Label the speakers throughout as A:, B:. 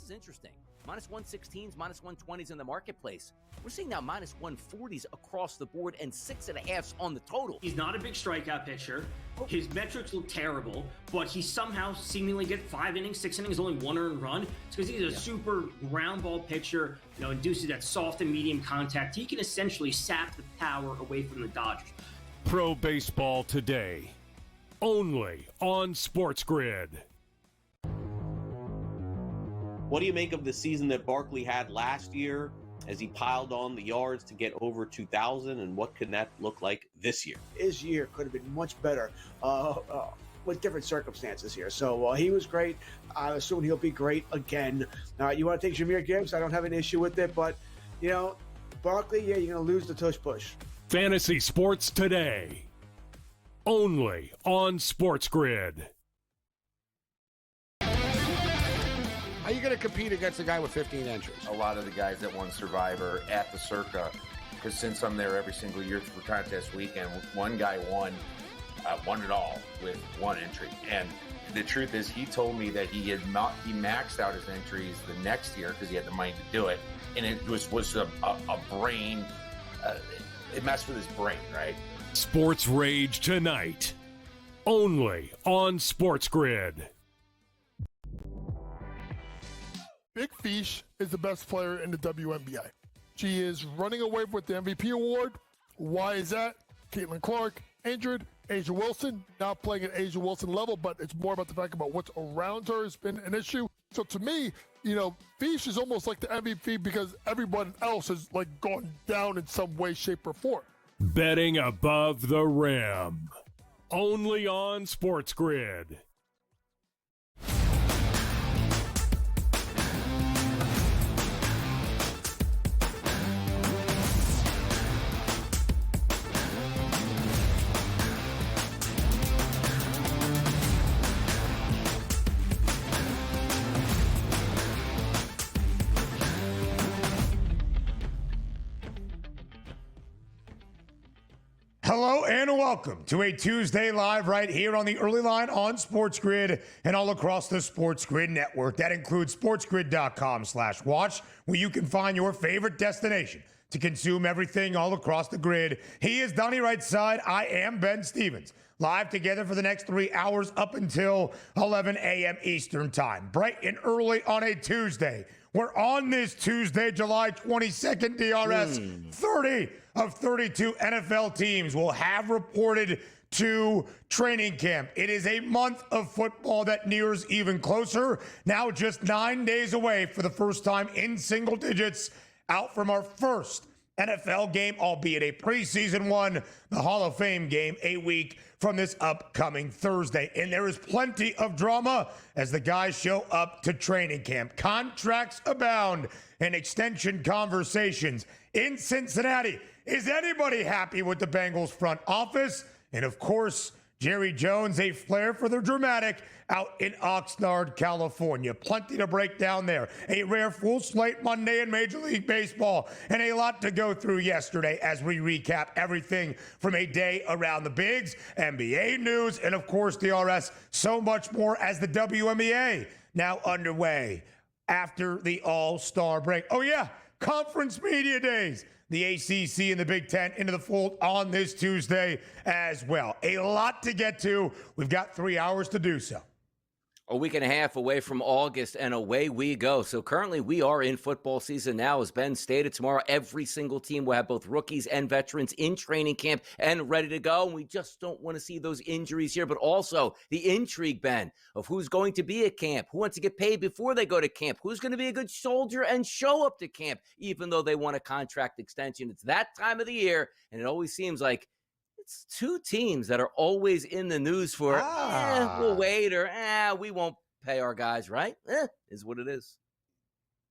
A: is interesting. Minus 116s, minus 120s in the marketplace. We're seeing now minus 140s across the board and 6.5s on the total.
B: He's not a big strikeout pitcher. His metrics look terrible, but he somehow seemingly get 5 innings, 6 innings, only 1 earned run. It's because he's a super ground ball pitcher, induces that soft and medium contact. He can essentially sap the power away from the Dodgers.
C: Pro Baseball Today, only on SportsGrid.
D: What do you make of the season that Barkley had last year as he piled on the yards to get over 2,000, and what can that look like this year?
E: His year could have been much better with different circumstances here. So he was great. I assume he'll be great again. You want to take Jahmyr Gibbs? I don't have an issue with it, but, Barkley, yeah, you're going to lose the tush push.
C: Fantasy Sports Today, only on SportsGrid.
F: How are you going to compete against a guy with 15 entries?
G: A lot of the guys that won Survivor at the Circa, because since I'm there every single year for contest weekend, one guy won it all with 1 entry. And the truth is, he told me that he maxed out his entries the next year because he had the money to do it, and it was a brain. It messed with his brain, right?
C: Sports Rage tonight, only on SportsGrid.
H: Big Fish is the best player in the WNBA. She is running away with the MVP award. Why is that? Caitlin Clark, injured. Asia Wilson, not playing at Asia Wilson level, but it's more about the fact about what's around her has been an issue. So to me, Fish is almost like the MVP because everyone else has gone down in some way, shape, or form.
C: Betting above the rim, only on SportsGrid.
I: Hello and welcome to a Tuesday Live right here on the Early Line on SportsGrid and all across the SportsGrid network. That includes sportsgrid.com/watch, where you can find your favorite destination to consume everything all across the grid. He is Donnie Rightside. I am Ben Stevens. Live together for the next 3 hours up until 11 a.m. Eastern Time. Bright and early on a Tuesday. We're on this Tuesday, July 22nd, DRS. 30 of 32 NFL teams will have reported to training camp. It is a month of football that nears even closer. Now just 9 days away for the first time in single digits out from our first NFL game, albeit a preseason one, the Hall of Fame game, a week from this upcoming Thursday. And there is plenty of drama as the guys show up to training camp. Contracts abound and extension conversations in Cincinnati. Is anybody happy with the Bengals front office? And of course, Jerry Jones, a flair for the dramatic out in Oxnard, California. Plenty to break down there. A rare full slate Monday in Major League Baseball, and a lot to go through yesterday as we recap everything from a day around the bigs, NBA news, and of course, DRS, so much more as the WNBA now underway after the All-Star break. Oh yeah, conference media days. The ACC and the Big Ten into the fold on this Tuesday as well. A lot to get to. We've got 3 hours to do so.
A: A week and a half away from August, and away we go. So currently we are in football season now. As Ben stated, tomorrow every single team will have both rookies and veterans in training camp and ready to go. And we just don't want to see those injuries here, but also the intrigue, Ben, of who's going to be at camp, who wants to get paid before they go to camp, who's going to be a good soldier and show up to camp, even though they want a contract extension. It's that time of the year, and it always seems like it's 2 teams that are always in the news for, we'll wait, or we won't pay our guys, right? Is what it is.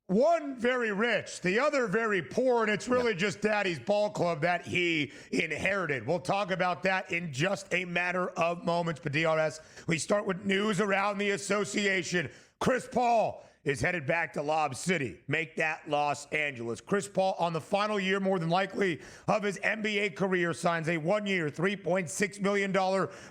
I: One very rich, the other very poor, and it's really just Daddy's ball club that he inherited. We'll talk about that in just a matter of moments. But DRS, we start with news around the association. Chris Paul is headed back to Lob City. Make that Los Angeles. Chris Paul, on the final year, more than likely, of his NBA career, signs a one-year, $3.6 million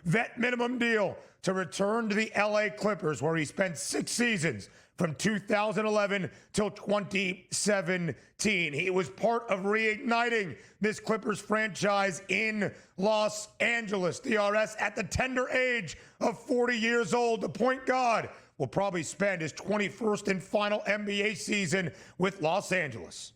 I: vet minimum deal to return to the LA Clippers, where he spent 6 seasons from 2011 till 2017. He was part of reigniting this Clippers franchise in Los Angeles. DRS, at the tender age of 40 years old, the point guard will probably spend his 21st and final NBA season with Los Angeles.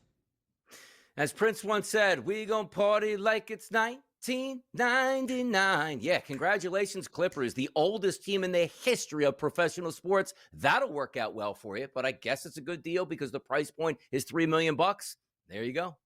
A: As Prince once said, we gon' party like it's 1999. Yeah, congratulations, Clippers, the oldest team in the history of professional sports. That'll work out well for you, but I guess it's a good deal because the price point is $3 million. There you go.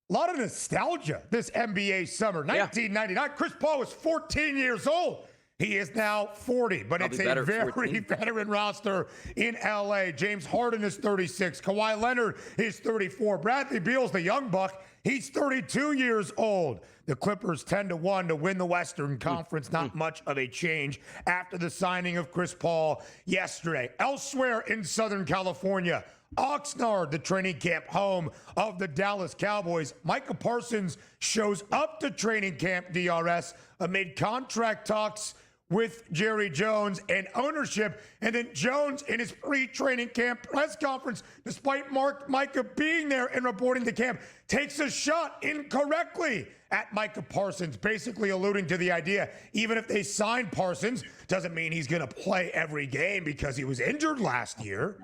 I: A lot of nostalgia this NBA summer. 1999, Chris Paul was 14 years old. He is now 40, but it's a very veteran roster in LA. James Harden is 36. Kawhi Leonard is 34. Bradley Beal's the young buck. He's 32 years old. The Clippers 10-1 to win the Western Conference. Not much of a change after the signing of Chris Paul yesterday. Elsewhere in Southern California, Oxnard, the training camp home of the Dallas Cowboys. Micah Parsons shows up to training camp, DRS, amid contract talks with Jerry Jones and ownership. And then Jones, in his pre-training camp press conference, despite Micah being there and reporting to camp, takes a shot incorrectly at Micah Parsons, basically alluding to the idea, even if they sign Parsons, doesn't mean he's going to play every game because he was injured last year.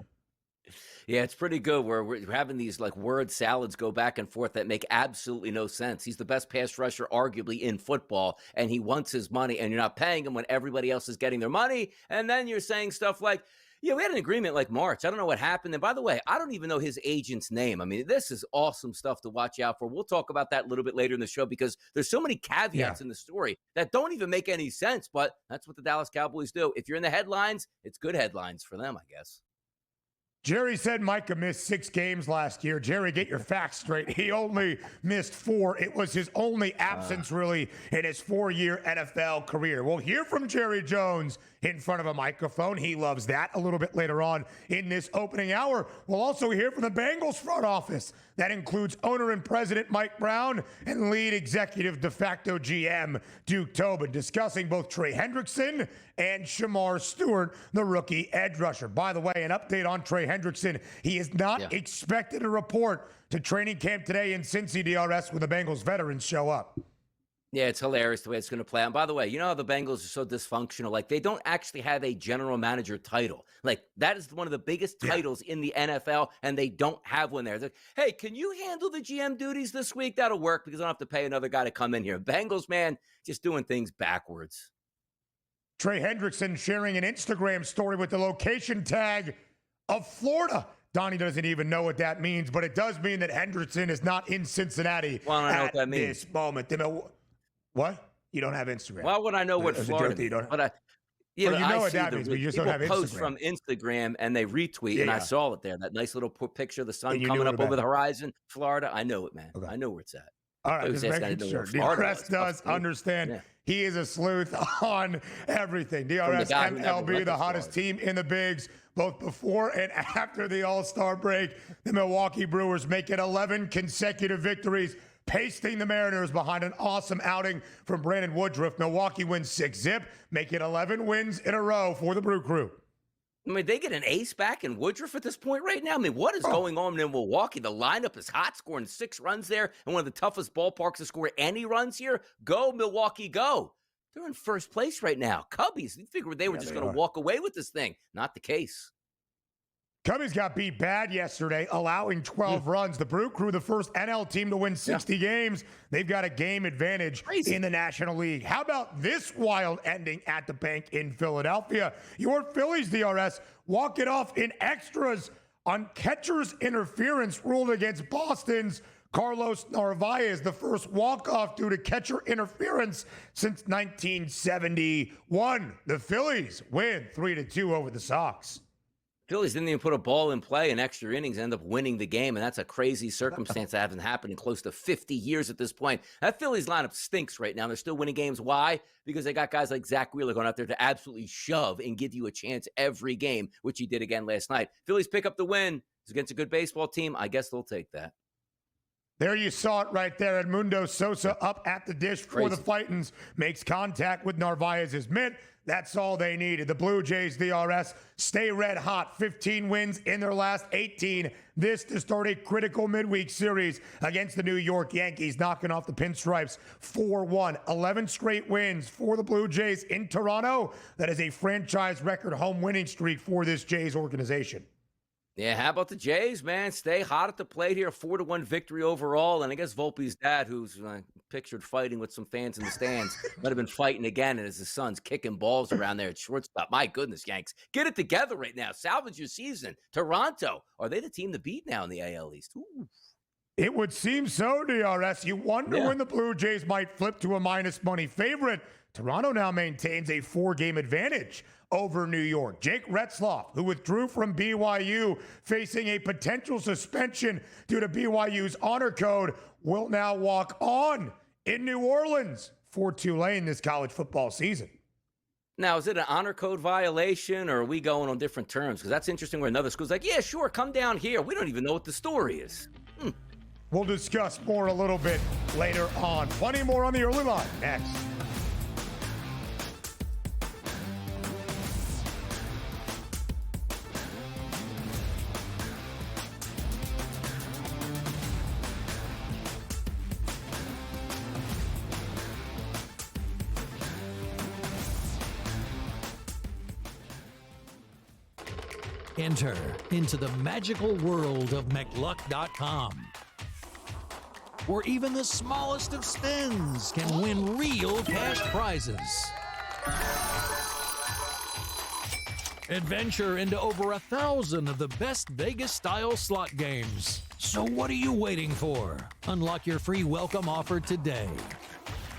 A: Yeah, it's pretty good where we're having these like word salads go back and forth that make absolutely no sense. He's the best pass rusher arguably in football, and he wants his money, and you're not paying him when everybody else is getting their money. And then you're saying stuff like, yeah, we had an agreement like March. I don't know what happened. And by the way, I don't even know his agent's name. I mean, this is awesome stuff to watch out for. We'll talk about that a little bit later in the show because there's so many caveats in the story that don't even make any sense. But that's what the Dallas Cowboys do. If you're in the headlines, it's good headlines for them, I guess.
I: Jerry said Micah missed 6 games last year. Jerry, get your facts straight. He only missed 4. It was his only absence, really, in his 4-year NFL career. We'll hear from Jerry Jones in front of a microphone. He loves that. A little bit later on in this opening hour, we'll also hear from the Bengals front office. That includes owner and president Mike Brown and lead executive de facto GM Duke Tobin, discussing both Trey Hendrickson and Shamar Stewart, the rookie edge rusher. By the way, an update on Trey Hendrickson. He is not expected to report to training camp today in Cincy, DRS, when the Bengals veterans show up.
A: Yeah, it's hilarious the way it's going to play out. And by the way, you know how the Bengals are so dysfunctional? Like, they don't actually have a general manager title. Like, that is one of the biggest titles in the NFL, and they don't have one there. It's like, hey, can you handle the GM duties this week? That'll work because I don't have to pay another guy to come in here. Bengals, man, just doing things backwards.
I: Trey Hendrickson sharing an Instagram story with the location tag of Florida. Donnie doesn't even know what that means, but it does mean that Hendrickson is not in Cincinnati at this moment. What? You don't have Instagram?
A: Why would I know what Florida means? But you know what that means, but you just don't have Instagram. People post from Instagram and they retweet, and I saw it there. That nice little picture of the sun coming up over the horizon. Florida, I know it, man. Okay. I know where it's at.
I: All right, just making sure. DRS does understand. Yeah. He is a sleuth on everything. DRS MLB, the hottest team in the bigs, both before and after the All-Star break. The Milwaukee Brewers make it 11 consecutive victories, pasting the Mariners behind an awesome outing from Brandon Woodruff. Milwaukee wins 6-0, make it 11 wins in a row for the Brew Crew.
A: I mean, they get an ace back in Woodruff at this point right now. I mean, what is going on in Milwaukee? The lineup is hot, scoring 6 runs there, and one of the toughest ballparks to score any runs here. Go, Milwaukee, go. They're in first place right now. Cubbies, you figured they were just going to walk away with this thing. Not the case.
I: Cubbies got beat bad yesterday, allowing 12 runs. The Brew Crew, the first NL team to win 60 games. They've got a game advantage in the National League. How about this wild ending at the bank in Philadelphia? Your Phillies, DRS, walk it off in extras on catcher's interference ruled against Boston's Carlos Narvaez, the first walk-off due to catcher interference since 1971. The Phillies win 3-2 over the Sox.
A: Phillies didn't even put a ball in play in extra innings, end up winning the game, and that's a crazy circumstance that hasn't happened in close to 50 years at this point. That Phillies lineup stinks right now. They're still winning games. Why? Because they got guys like Zach Wheeler going out there to absolutely shove and give you a chance every game, which he did again last night. Phillies pick up the win. It's against a good baseball team. I guess they'll take that.
I: There you saw it right there. Edmundo Sosa up at the dish for the Fightins. Makes contact with Narvaez's mitt. That's all they needed. The Blue Jays, DRS, stay red hot. 15 wins in their last 18. This to start a critical midweek series against the New York Yankees, knocking off the Pinstripes 4-1. 11 straight wins for the Blue Jays in Toronto. That is a franchise record home winning streak for this Jays organization.
A: Yeah, how about the Jays, man? Stay hot at the plate here. 4-1 victory overall. And I guess Volpe's dad, who's pictured fighting with some fans in the stands, might have been fighting again as his son's kicking balls around there at shortstop. My goodness, Yanks. Get it together right now. Salvage your season. Toronto, are they the team to beat now in the AL East? Ooh.
I: It would seem so, DRS. You wonder when the Blue Jays might flip to a minus money favorite. Toronto now maintains a 4-game advantage over New York. Jake Retzloff, who withdrew from BYU, facing a potential suspension due to BYU's honor code, will now walk on in New Orleans for Tulane this college football season.
A: Now, is it an honor code violation, or are we going on different terms? Because that's interesting where another school's like, yeah, sure, come down here. We don't even know what the story is.
I: We'll discuss more a little bit later on. Plenty more on the early line next.
J: Enter into the magical world of McLuck.com, where even the smallest of spins can win real cash prizes. Adventure into over 1,000 of the best Vegas-style slot games. So what are you waiting for? Unlock your free welcome offer today.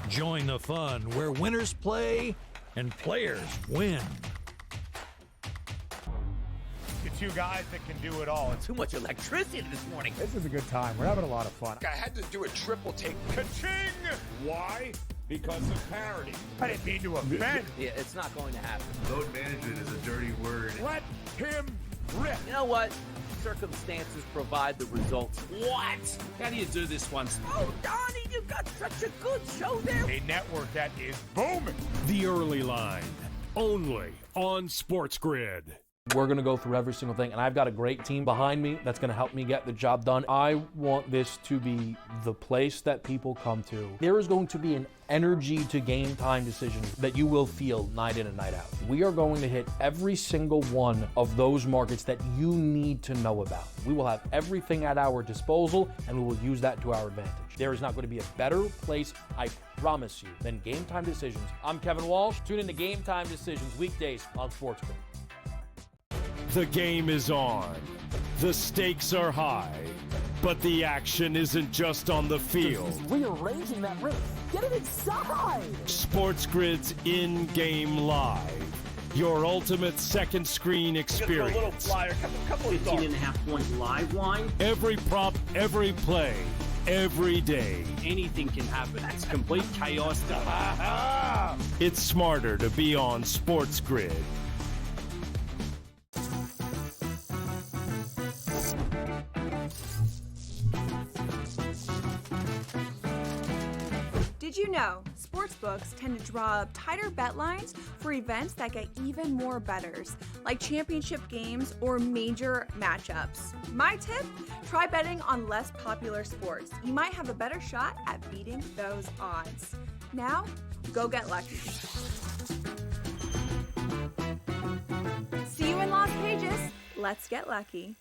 J: Join the fun where winners play and players win.
I: Two guys that can do it all.
A: Too much electricity this morning.
K: This is a good time. We're having a lot of fun.
F: I had to do a triple take.
K: Ka-ching! Why? Because of parity.
I: I didn't mean to offend.
A: Yeah, it's not going to happen.
L: Load management is a dirty word.
K: Let him rip.
A: You know what? Circumstances provide the results.
L: What? How do you do this one?
A: Oh, Donnie, you've got such a good show there.
I: A network that is booming.
C: The Early Line, only on SportsGrid.
M: We're going to go through every single thing, and I've got a great team behind me that's going to help me get the job done. I want this to be the place that people come to. There is going to be an energy to game time decisions that you will feel night in and night out. We are going to hit every single one of those markets that you need to know about. We will have everything at our disposal, and we will use that to our advantage. There is not going to be a better place, I promise you, than Game Time Decisions. I'm Kevin Walsh. Tune in to Game Time Decisions weekdays on SportsGrid.
C: The game is on. The stakes are high. But the action isn't just on the field.
N: He's rearranging that ring. Get it inside!
C: SportsGrid's in-game live. Your ultimate second screen experience.
B: A little flyer, couple 15.5 point live line.
C: Every prop, every play, every day.
L: Anything can happen. That's complete chaos.
C: It's smarter to be on SportsGrid.
O: Did you know sportsbooks tend to draw up tighter bet lines for events that get even more bettors, like championship games or major matchups? My tip? Try betting on less popular sports. You might have a better shot at beating those odds. Now, go get lucky. See you in Las Vegas. Let's get lucky.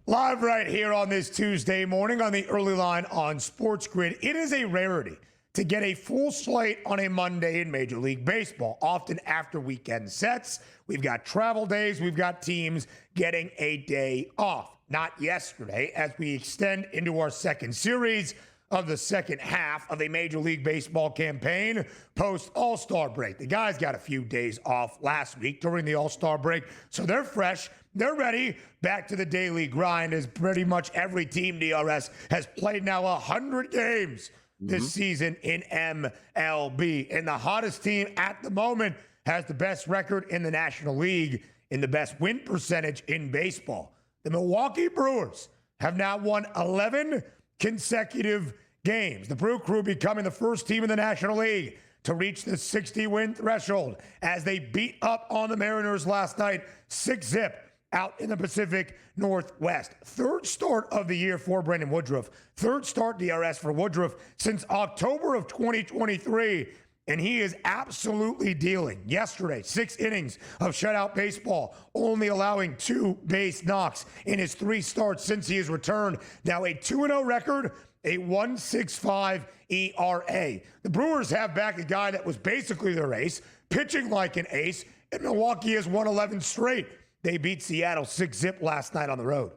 I: Live right here on this Tuesday morning on the early line on SportsGrid. It is a rarity to get a full slate on a Monday in Major League Baseball. Often after weekend sets, we've got travel days, we've got teams getting a day off. Not yesterday, as we extend into our second series of the second half of a Major League Baseball campaign post All-Star break. The guys got a few days off last week during the All-Star break, so they're fresh, they're ready, back to the daily grind, as pretty much every team, DRS, has played now 100 games this season in MLB. And the hottest team at the moment has the best record in the National League and the best win percentage in baseball. The Milwaukee Brewers have now won 11 consecutive games. The Brew Crew becoming the first team in the National League to reach the 60-win threshold as they beat up on the Mariners last night, 6-0 out in the Pacific Northwest. Third start of the year for Brandon Woodruff. Third start DRS for Woodruff since October of 2023. And he is absolutely dealing. Yesterday, 6 innings of shutout baseball, only allowing 2 base knocks in his 3 starts since he has returned. Now a 2-0 record, a 1.65 ERA. The Brewers have back a guy that was basically their ace, pitching like an ace, and Milwaukee has won 11 straight. They beat Seattle 6-0 last night on the road.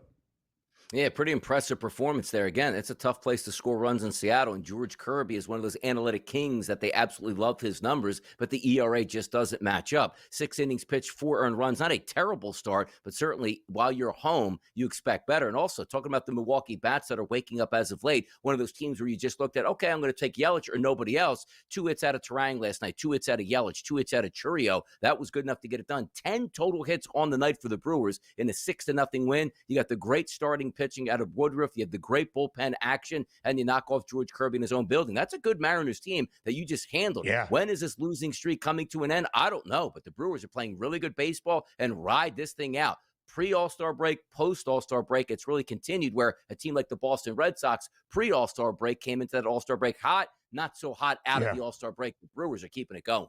A: Yeah, pretty impressive performance there. Again, it's a tough place to score runs in Seattle, and George Kirby is one of those analytic kings that they absolutely love his numbers, but the ERA just doesn't match up. 6 innings pitched, 4 earned runs. Not a terrible start, but certainly while you're home, you expect better. And also, talking about the Milwaukee Bats that are waking up as of late, one of those teams where you just looked at, okay, I'm going to take Yelich or nobody else. 2 hits out of Terang last night, 2 hits out of Yelich, 2 hits out of Churio. That was good enough to get it done. 10 total hits on the night for the Brewers in a 6-0 win. You got the great starting pitching out of Woodruff. You have the great bullpen action, and you knock off George Kirby in his own building. That's a good Mariners team that you just handled.
I: Yeah.
A: When is this losing streak coming to an end? I don't know, but the Brewers are playing really good baseball and ride this thing out. Pre-All-Star break, post-All-Star break, it's really continued where a team like the Boston Red Sox pre-All-Star break came into that All-Star break hot, not so hot out of the All-Star break. The Brewers are keeping it going.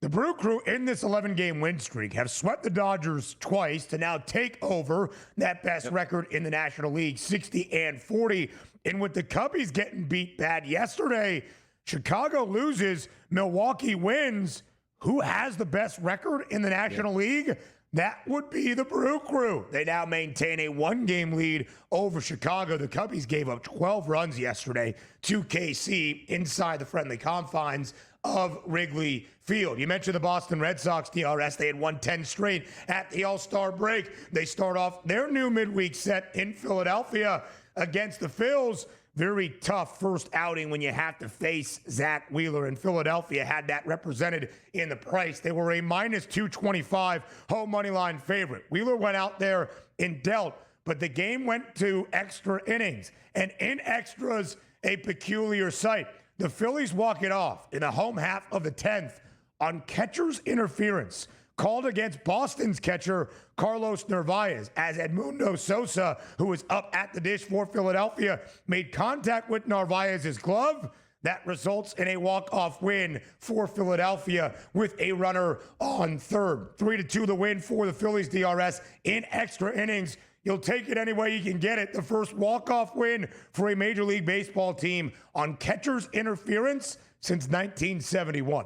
I: The Brew Crew in this 11-game win streak have swept the Dodgers twice to now take over that best record in the National League, 60-40. And with the Cubbies getting beat bad yesterday, Chicago loses, Milwaukee wins. Who has the best record in the National League? That would be the Brew Crew. They now maintain a 1-game lead over Chicago. The Cubbies gave up 12 runs yesterday to KC inside the friendly confines of Wrigley Field. You mentioned the Boston Red Sox, DRS. They had won 10 straight at the All-Star break. They start off their new midweek set in Philadelphia against the Phils. Very tough first outing when you have to face Zach Wheeler, and Philadelphia had that represented in the price. They were a minus 225 home money line favorite. Wheeler went out there and dealt, but the game went to extra innings, and in extras, a peculiar sight. The Phillies walk it off in the home half of the 10th on catcher's interference called against Boston's catcher, Carlos Narvaez, as Edmundo Sosa, who was up at the dish for Philadelphia, made contact with Narvaez's glove. That results in a walk-off win for Philadelphia with a runner on third. 3-2 the win for the Phillies, DRS, in extra innings. You'll take it any way you can get it. The first walk-off win for a Major League Baseball team on catcher's interference since 1971.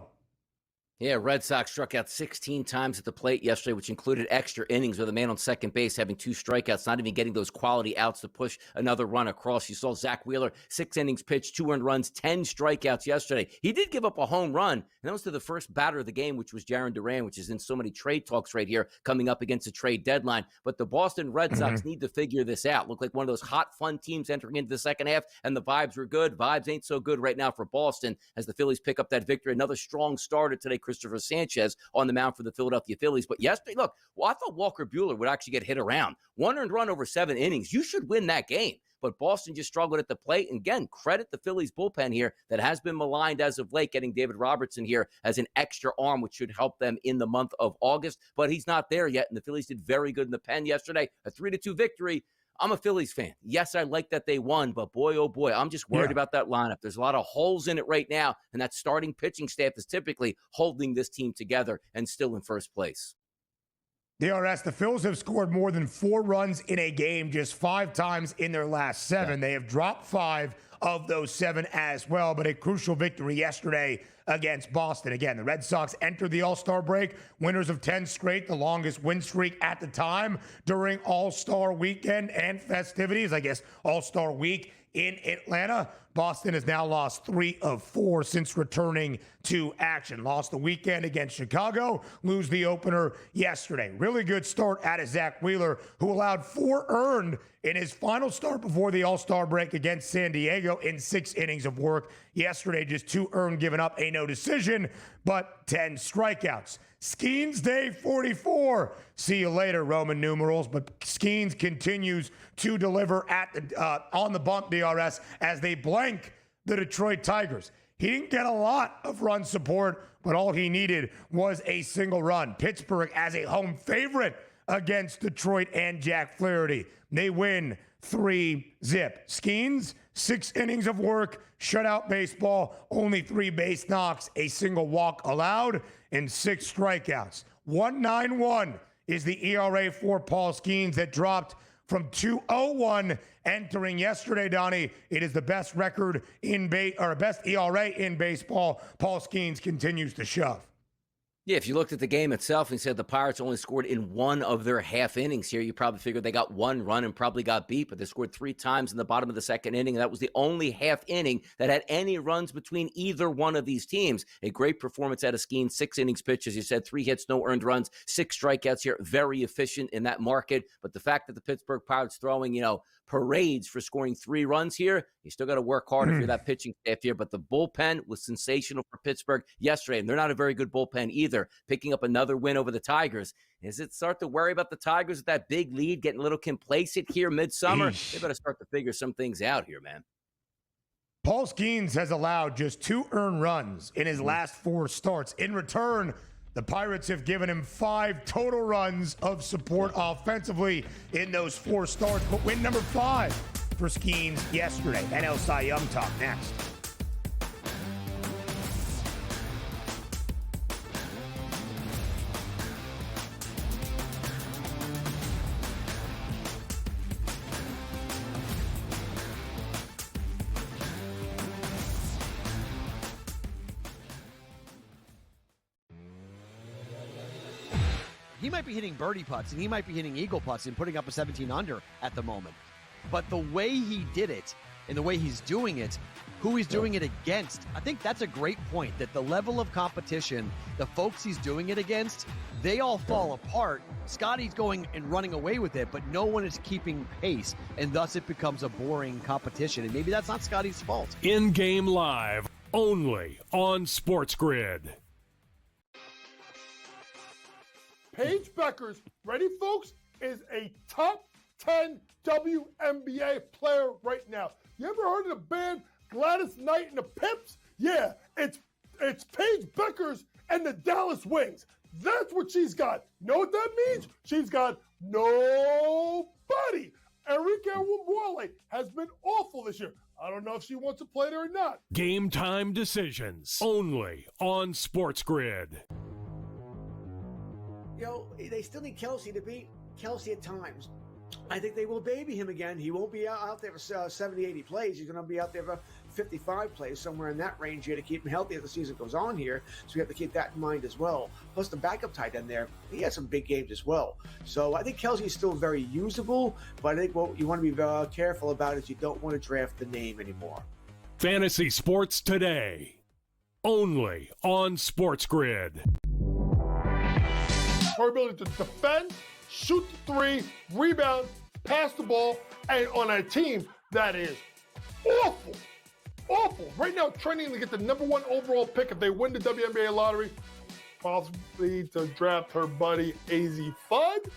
A: Yeah, Red Sox struck out 16 times at the plate yesterday, which included extra innings with a man on second base having 2 strikeouts, not even getting those quality outs to push another run across. You saw Zach Wheeler, 6 innings pitched, 2 earned runs, 10 strikeouts yesterday. He did give up a home run, and that was to the first batter of the game, which was Jarren Duran, which is in so many trade talks right here coming up against the trade deadline. But the Boston Red Sox need to figure this out. Look like one of those hot, fun teams entering into the second half, and the vibes were good. Vibes ain't so good right now for Boston as the Phillies pick up that victory. Another strong starter today, Christopher Sanchez, on the mound for the Philadelphia Phillies. But yesterday, look, I thought Walker Buehler would actually get hit around. 1 earned run over 7 innings. You should win that game. But Boston just struggled at the plate. And again, credit the Phillies bullpen here that has been maligned as of late, getting David Robertson here as an extra arm, which should help them in the month of August. But he's not there yet, and the Phillies did very good in the pen yesterday. A 3-2 victory. I'm a Phillies fan. Yes, I like that they won, but boy, oh boy, I'm just worried about that lineup. There's a lot of holes in it right now, and that starting pitching staff is typically holding this team together and still in first place.
I: DRS, the Phils have scored more than 4 runs in a game just 5 times in their last 7. They have dropped 5 of those 7 as well, but a crucial victory yesterday against Boston. Again, the Red Sox entered the All-Star break, winners of 10 straight, the longest win streak at the time during All-Star weekend and festivities, I guess All-Star week in Atlanta. Boston has now lost 3 of 4 since returning to action. Lost the weekend against Chicago, lose the opener yesterday. Really good start out of Zach Wheeler, who allowed 4 earned in his final start before the All-Star break against San Diego in 6 innings of work. Yesterday, just 2 earned, given up a no decision, but 10 strikeouts. Skeens Day 44. See you later, Roman numerals. But Skeens continues to deliver at the on the bump DRS as they blank the Detroit Tigers. He didn't get a lot of run support, but all he needed was a single run. Pittsburgh as a home favorite against Detroit and Jack Flaherty. They win 3-zip. Skeens, 6 innings of work, shutout baseball, only 3 base knocks, a single walk allowed, and 6 strikeouts. 1.91 is the ERA for Paul Skeens that dropped from 2.01 entering yesterday, Donnie. It is the best record in best ERA in baseball. Paul Skeens continues to shove.
A: Yeah, if you looked at the game itself and said the Pirates only scored in 1 of their half innings here, you probably figured they got 1 run and probably got beat, but they scored 3 times in the bottom of the 2nd inning. That was the only half inning that had any runs between either one of these teams. A great performance out of Skeens, 6 innings pitched, as you said, 3 hits, no earned runs, 6 strikeouts here, very efficient in that market. But the fact that the Pittsburgh Pirates throwing, parades for scoring 3 runs here, you still got to work hard if you're that pitching staff here. But the bullpen was sensational for Pittsburgh yesterday, and they're not a very good bullpen either, picking up another win over the Tigers. Is it start to worry about the Tigers with that big lead, getting a little complacent here midsummer? They better start to figure some things out here, man.
I: Paul Skeens has allowed just 2 earned runs in his last 4 starts. In return, the Pirates have given him 5 total runs of support offensively in those 4 starts, but win number 5 for Skeens yesterday. NL Cy Young talk next.
P: He might be hitting birdie putts and he might be hitting eagle putts and putting up a 17 under at the moment. But the way he did it and the way he's doing it, who he's doing it against, I think that's a great point, that the level of competition, the folks he's doing it against, they all fall apart. Scotty's going and running away with it, but no one is keeping pace, and thus it becomes a boring competition. And maybe that's not Scotty's fault.
C: In-game live, only on SportsGrid.
H: Paige Beckers, ready folks, is a top 10 WNBA player right now. You ever heard of the band Gladys Knight and the Pips? Yeah, it's Paige Beckers and the Dallas Wings. That's what she's got. Know what that means? She's got nobody. Enrique Wumwale has been awful this year. I don't know if she wants to play there or not.
C: Game time decisions, only on SportsGrid.
E: They still need Kelsey to beat Kelsey at times. I think they will baby him again. He won't be out there for 70, 80 plays. He's going to be out there for 55 plays, somewhere in that range here to keep him healthy as the season goes on here. So we have to keep that in mind as well. Plus the backup tight end there, he had some big games as well. So I think Kelsey is still very usable, but I think what you want to be careful about is you don't want to draft the name anymore.
C: Fantasy Sports Today, only on SportsGrid.
H: Her ability to defend, shoot the 3, rebound, pass the ball, and on a team that is awful. Right now, training to get the number 1 overall pick if they win the WNBA lottery. Possibly to draft her buddy AZ Fudd,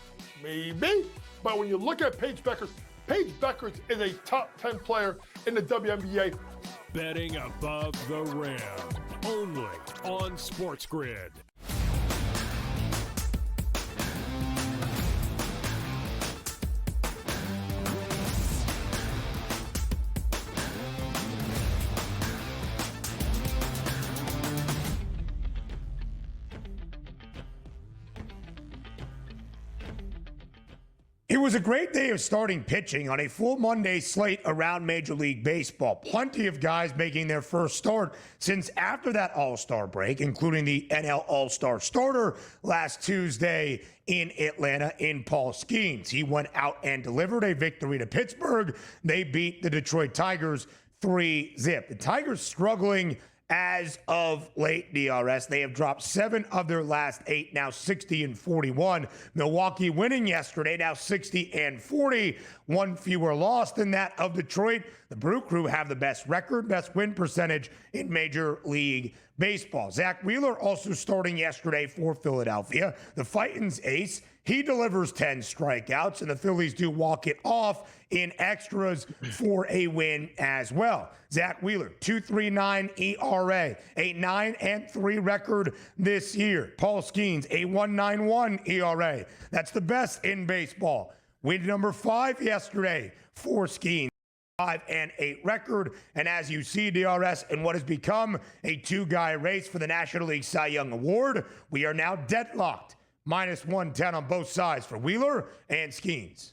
H: maybe. But when you look at Paige Beckers is a top 10 player in the WNBA.
C: Betting above the rim, only on SportsGrid.
I: It was a great day of starting pitching on a full Monday slate around Major League Baseball. Plenty of guys making their first start since after that All-Star break, including the NL All-Star starter last Tuesday in Atlanta in Paul Skeens. He went out and delivered a victory to Pittsburgh. They beat the Detroit Tigers 3-0. The Tigers struggling as of late, DRS. They have dropped 7 of their last 8, now 60-41. Milwaukee winning yesterday, now 60-40. One fewer loss than that of Detroit. The Brew Crew have the best record, best win percentage in Major League Baseball. Zach Wheeler also starting yesterday for Philadelphia. The Fightin's ace, he delivers 10 strikeouts, and the Phillies do walk it off in extras for a win as well. Zach Wheeler, 2.39 ERA, a 9-3 record this year. Paul Skeens, a 1.91 ERA. That's the best in baseball. Win number 5 yesterday for Skeens. 5-8 record, and as you see, DRS, in what has become a 2-guy race for the National League Cy Young Award, we are now deadlocked. -110 on both sides for Wheeler and Skeens.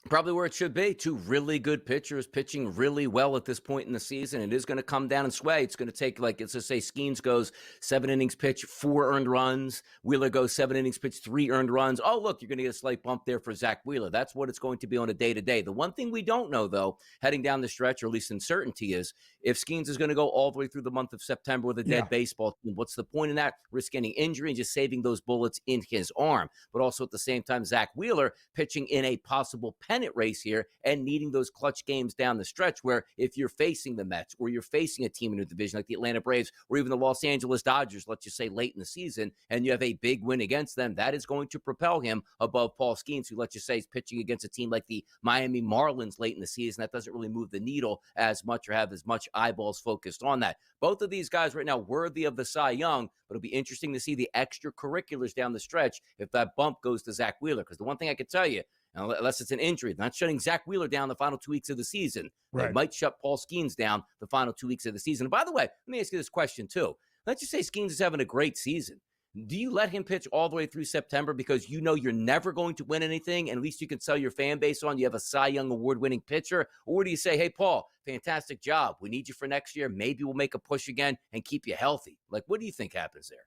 A: Probably where it should be. 2 really good pitchers pitching really well at this point in the season. It is going to come down and sway. It's going to take, like, let's just say Skeens goes 7 innings pitch, 4 earned runs. Wheeler goes 7 innings pitch, 3 earned runs. Oh, look, you're going to get a slight bump there for Zach Wheeler. That's what it's going to be on a day-to-day. The one thing we don't know, though, heading down the stretch, or at least in certainty, is if Skeens is going to go all the way through the month of September with a dead baseball team. What's the point in that? Risk any injury and just saving those bullets in his arm. But also at the same time, Zach Wheeler pitching in a possible pennant race here and needing those clutch games down the stretch where if you're facing the Mets or you're facing a team in a division like the Atlanta Braves or even the Los Angeles Dodgers, let's just say late in the season, and you have a big win against them, that is going to propel him above Paul Skeens, who, let's just say, is pitching against a team like the Miami Marlins late in the season. That doesn't really move the needle as much or have as much eyeballs focused on that. Both of these guys right now worthy of the Cy Young, but it'll be interesting to see the extracurriculars down the stretch if that bump goes to Zach Wheeler. Because the one thing I can tell you, unless it's an injury, not shutting Zach Wheeler down the final 2 weeks of the season. Right. They might shut Paul Skeens down the final 2 weeks of the season. And by the way, let me ask you this question too. Let's just say Skeens is having a great season. Do you let him pitch all the way through September because you know you're never going to win anything and at least you can sell your fan base on you have a Cy Young award-winning pitcher? Or do you say, hey, Paul, fantastic job. We need you for next year. Maybe we'll make a push again and keep you healthy. Like, what do you think happens there?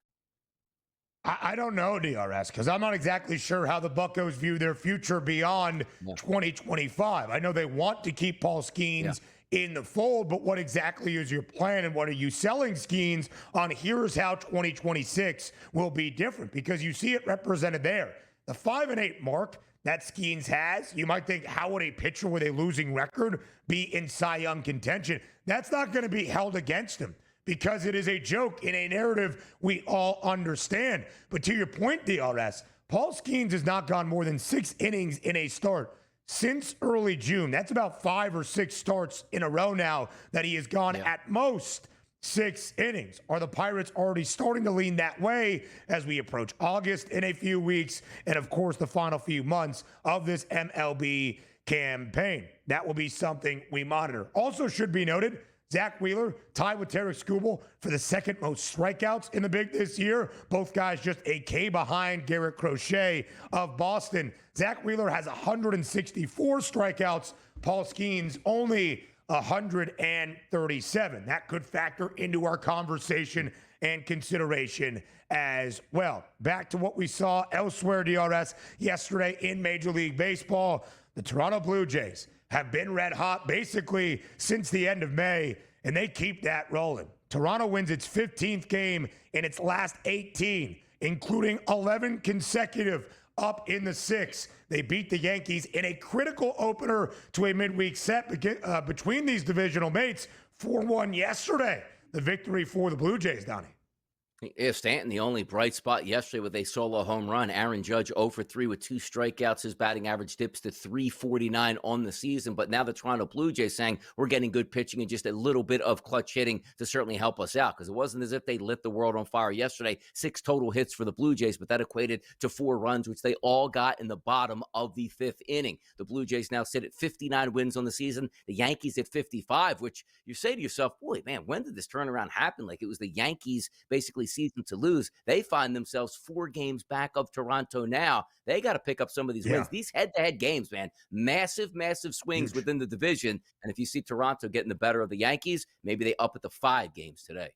I: I don't know, DRS, because I'm not exactly sure how the Buccos view their future beyond 2025. I know they want to keep Paul Skeens in the fold, but what exactly is your plan and what are you selling Skeens on? Here's how 2026 will be different, because you see it represented there. The 5-8 mark that Skeens has, you might think, how would a pitcher with a losing record be in Cy Young contention? That's not going to be held against him, because it is a joke in a narrative we all understand. But to your point, DRS, Paul Skeens has not gone more than 6 innings in a start since early June. That's about 5 or 6 starts in a row now that he has gone at most 6 innings. Are the Pirates already starting to lean that way as we approach August in a few weeks and, of course, the final few months of this MLB campaign? That will be something we monitor. Also should be noted, Zach Wheeler tied with Tarek Skubal for the second most strikeouts in the big this year. Both guys just a K behind Garrett Crochet of Boston. Zach Wheeler has 164 strikeouts. Paul Skeens only 137. That could factor into our conversation and consideration as well. Back to what we saw elsewhere, DRS, yesterday in Major League Baseball. The Toronto Blue Jays have been red hot basically since the end of May, and they keep that rolling. Toronto wins its 15th game in its last 18, including 11 consecutive up in the 6th. They beat the Yankees in a critical opener to a midweek set between these divisional mates. 4-1 yesterday, the victory for the Blue Jays, Donnie.
A: Yeah, Stanton, the only bright spot yesterday with a solo home run. Aaron Judge 0 for 3 with 2 strikeouts. His batting average dips to .349 on the season. But now the Toronto Blue Jays saying we're getting good pitching and just a little bit of clutch hitting to certainly help us out, because it wasn't as if they lit the world on fire yesterday. 6 total hits for the Blue Jays, but that equated to 4 runs, which they all got in the bottom of the 5th inning. The Blue Jays now sit at 59 wins on the season. The Yankees at 55, which you say to yourself, boy, man, when did this turnaround happen? Like it was the Yankees basically season to lose. They find themselves 4 games back of Toronto now. They got to pick up some of these wins. These head-to-head games, man, massive, massive swings within the division. And if you see Toronto getting the better of the Yankees, maybe they up at the 5 games today.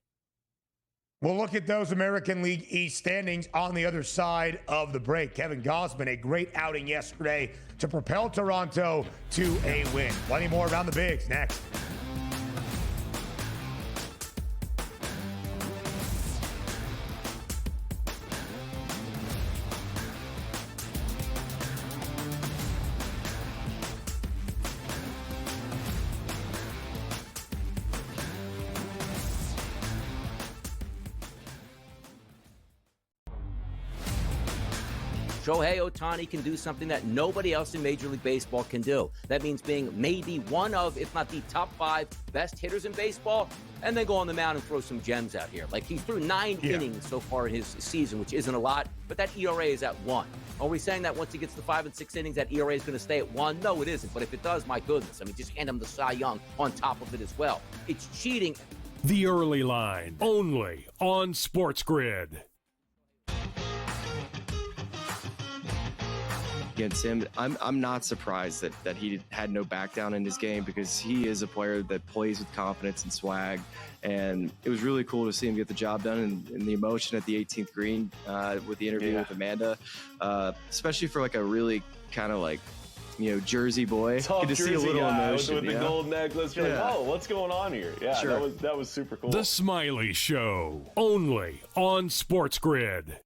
I: We'll look at those American League East standings on the other side of the break. Kevin Gausman, a great outing yesterday to propel Toronto to a win. Plenty more around the bigs next.
A: Shohei Ohtani can do something that nobody else in Major League Baseball can do. That means being maybe one of, if not the top 5 best hitters in baseball, and then go on the mound and throw some gems out here. Like, he threw 9 innings so far in his season, which isn't a lot, but that ERA is at 1. Are we saying that once he gets to 5 and 6 innings, that ERA is going to stay at 1? No, it isn't. But if it does, my goodness. I mean, just hand him the Cy Young on top of it as well. It's cheating.
C: The Early Line, only on SportsGrid.
Q: Against him, I'm not surprised that he had no back down in his game, because he is a player that plays with confidence and swag, and it was really cool to see him get the job done, and the emotion at the 18th green with the interview with Amanda, especially for like a really kind of like, you know, Jersey boy.
R: Tough
Q: Good to
R: Jersey
Q: see a little
R: guy
Q: emotion
R: with the gold necklace. You're like, oh, what's going on here? Yeah,
Q: Sure.
R: that was super cool.
C: The Smiley Show, only on SportsGrid.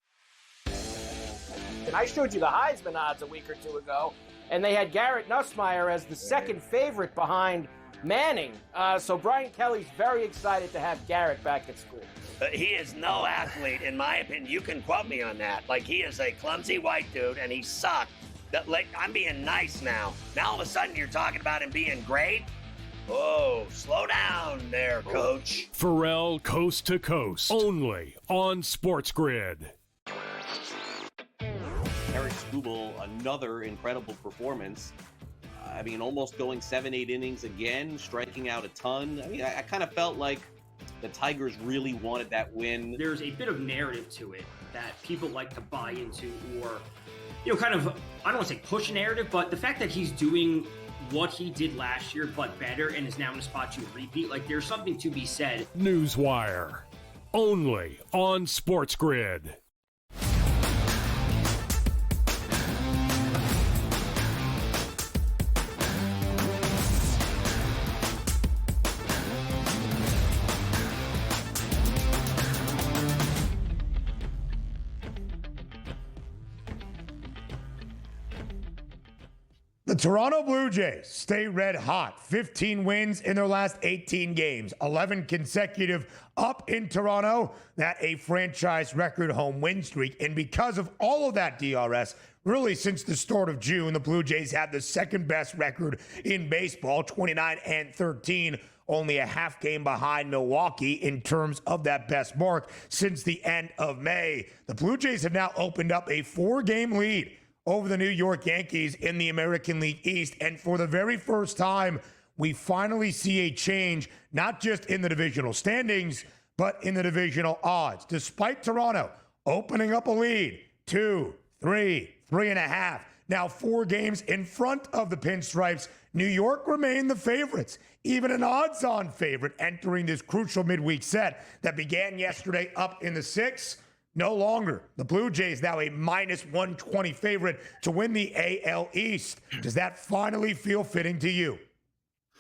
S: And I showed you the Heisman odds a week or two ago, and they had Garrett Nussmeier as the second favorite behind Manning. So Brian Kelly's very excited to have Garrett back at school.
T: He is no athlete, in my opinion. You can quote me on that. Like, he is a clumsy white dude, and he sucked. Like, I'm being nice now. Now all of a sudden you're talking about him being great? Oh, slow down there, coach.
C: Pharrell Coast to Coast, only on SportsGrid.
D: Eric Skubal, another incredible performance. I mean, almost going 7-8 innings again, striking out a ton. I mean, I kind of felt like the Tigers really wanted that win.
B: There's a bit of narrative to it that people like to buy into, or, you know, kind of, I don't want to say push a narrative, but the fact that he's doing what he did last year, but better, and is now in a spot to repeat, like, there's something to be said.
C: Newswire, only on SportsGrid.
I: The Toronto Blue Jays stay red hot. 15 wins in their last 18 games. 11 consecutive up in Toronto. That a franchise record home win streak. And because of all of that DRS, really since the start of June, the Blue Jays had the second best record in baseball, 29-13. Only a half game behind Milwaukee in terms of that best mark since the end of May. The Blue Jays have now opened up a 4-game lead over the New York Yankees in the American League East. And for the very first time, we finally see a change, not just in the divisional standings, but in the divisional odds. Despite Toronto opening up a lead, 2, 3, 3.5, now 4 games in front of the Pinstripes, New York remain the favorites, even an odds-on favorite entering this crucial midweek set that began yesterday up in the 6. No longer. The Blue Jays now a -120 favorite to win the AL East. Does that finally feel fitting to you?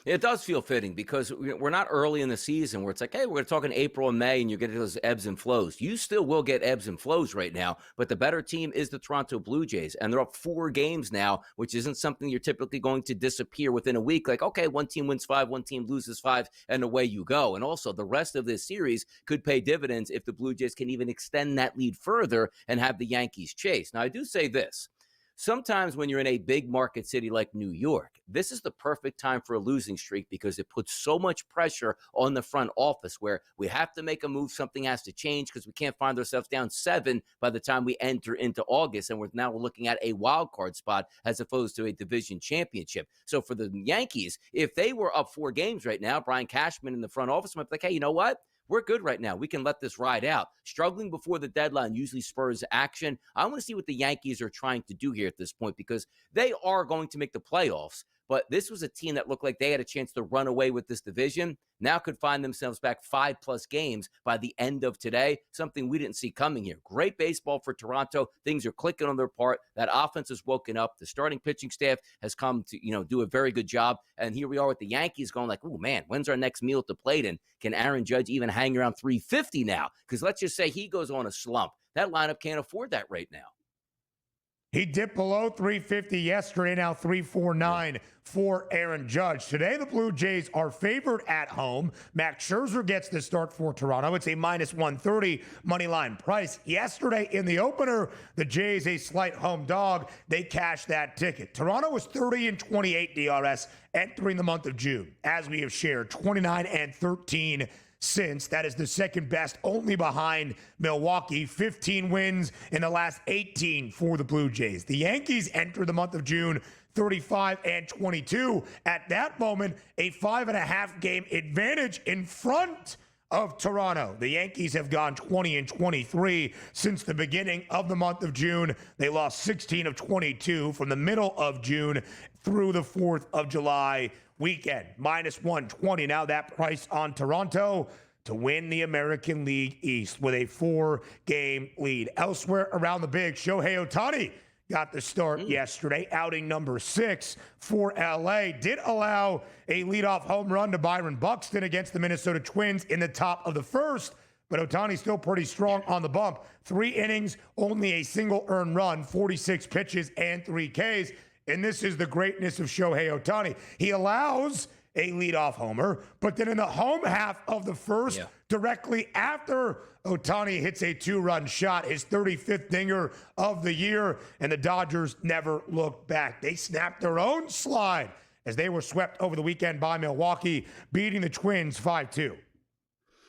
A: It does feel fitting because we're not early in the season where it's like, hey, we're going to talk in April and May and you get those ebbs and flows. You still will get ebbs and flows right now, but the better team is the Toronto Blue Jays, and they're up 4 games now, which isn't something you're typically going to disappear within a week. Like, okay, one team wins 5, one team loses 5, and away you go. And also, the rest of this series could pay dividends if the Blue Jays can even extend that lead further and have the Yankees chase. Now, I do say this. Sometimes when you're in a big market city like New York, this is the perfect time for a losing streak because it puts so much pressure on the front office where we have to make a move. Something has to change because we can't find ourselves down 7 by the time we enter into August. And we're looking at a wild card spot as opposed to a division championship. So for the Yankees, if they were up 4 games right now, Brian Cashman in the front office might be like, hey, you know what? we're good right now. We can let this ride out. Struggling before the deadline usually spurs action. I want to see what the Yankees are trying to do here at this point, because they are going to make the playoffs. But this was a team that looked like they had a chance to run away with this division. Now could find themselves back 5+ games by the end of today, something we didn't see coming here. Great baseball for Toronto. Things are clicking on their part. That offense has woken up. The starting pitching staff has come to, do a very good job. And here we are with the Yankees going like, oh, man, when's our next meal at the plate? And can Aaron Judge even hang around 350 now? Because let's just say he goes on a slump. That lineup can't afford that right now.
I: He dipped below 350 yesterday, now 349 for Aaron Judge. Today, the Blue Jays are favored at home. Max Scherzer gets the start for Toronto. It's a -130 money line price. Yesterday in the opener, the Jays a slight home dog. They cashed that ticket. Toronto was 30-28 DRS entering the month of June. As we have shared, 29-13 since. That is the second best, only behind Milwaukee. 15 wins in the last 18 for the Blue Jays. The Yankees entered the month of June 35-22. At that moment, a 5.5 game advantage in front of Toronto. The Yankees have gone 20-23 since the beginning of the month of June. They lost 16 of 22 from the middle of June through the 4th of July weekend. -120 now that price on Toronto to win the American League East with a 4-game lead. Elsewhere around the big, Shohei Ohtani got the start yesterday, outing number 6 for LA. Did allow a leadoff home run to Byron Buxton against the Minnesota Twins in the top of the first, but Ohtani's still pretty strong on the bump. 3 innings, only a single earned run, 46 pitches and 3 Ks. And this is the greatness of Shohei Ohtani. He allows a leadoff homer, but then in the home half of the first, directly after Ohtani hits a 2-run shot, his 35th dinger of the year, and the Dodgers never looked back. They snapped their own slide as they were swept over the weekend by Milwaukee, beating the Twins 5-2.